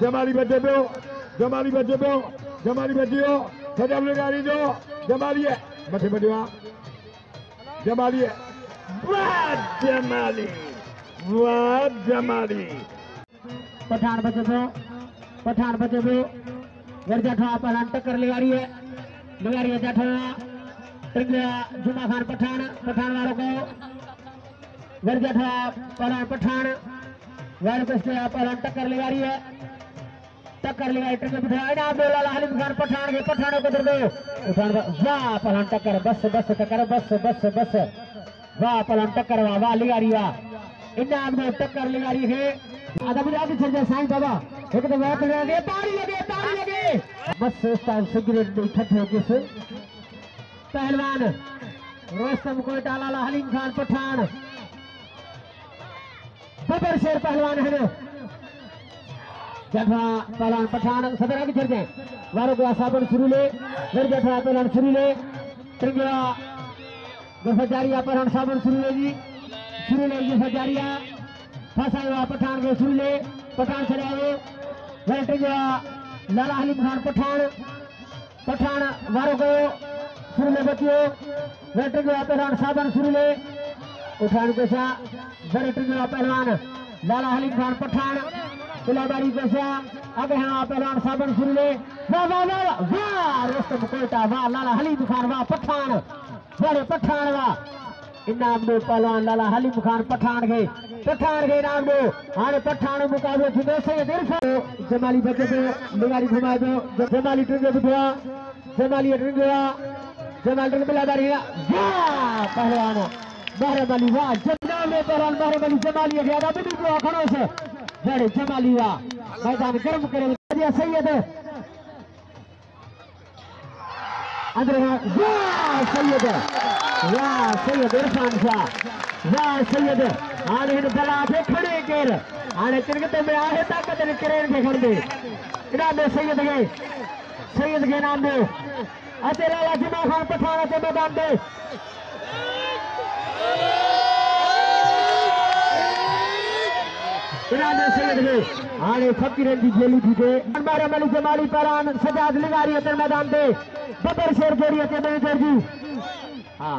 जमाली बचे पियो जमाली बचे पियो जमाली बचियो सॼा गाड़ी जो जमाली है मथे बचियो आहे जमाली है वाह जमाली पठान बचे पियो वर्जा ठा पहलान टक्कर लगारी है जाठा जुमा खान पठान वालों को वर्जा ठा पहलान पठान वालों को पहलान टक्कर लगारी है ट्रिगर बिठाया लाला हलीम खान पठान के पठानों को दे उठान वाह पहलान टक्कर बस टक्कर बस वाह पहलान टक्कर वाह लिगारी वाह इनाम में टक्कर लिगारी है आधा बुझा के चल जाए साईं बाबा एक तो बात लगे ताली लगे बस टाइम सिगरेट में इकट्ठे किस पहलवान रोस्तम कोयटा लाला हलीम खान पठान बबर शेर पहलवान है जठा पहलवान पठान सदर आगे चल जाए वारों को साबन शुरू ले फिर जठा पहलवान शुरू ले त्रिगया गफजारिया पहलवान साबन शुरू ले गफजारिया फसा हुआ पठान के शुरू ले पठान चले फिर त्रिगया लाला हलीम खान पठान वारों को शुरू ले बचियो फिर त्रिगया पहलवान साबन शुरू ले उठान के साथ फिर त्रिगया पहलवान लाला हलीम खान पठान कुलाबारी कैसा आगे हाँ पहलवान साबन शुरू ले वाह रोस्तम कोयटा वाह लाला हलीम खान वाह पठान बड़े पठान वाह इनाम दो पहलवान लाला हलीम खान पठान के इनाम दो आने पठान मुकाबले थी से जमाली बचे पे लिगारी घुमाए दो जमाली ट्रिंगे बिठवा जमाली कुलाबारी वाह पहलवान बारहमाली वाह जमाली पहलवान बारहमाली जमाली ज्यादा भी खड़ों से बड़े जमाली वाह मैदान गर्म करे सैयद अंदर वाह सैयद इरफान शाह वाह सैयद आने बला थे खड़े केर आने तिरगते में आहे ताकत ने करेन के खड़े इनाम में सैयद के नाम दे अते लाला जुमा खान पठान के मैदान दे सैयद है आने फकीर की जेली थी थे हमारे मली जमाली परान सजाद लिगारी मैदान दे बबर शेर जोड़ी मैनेजर जी हाँ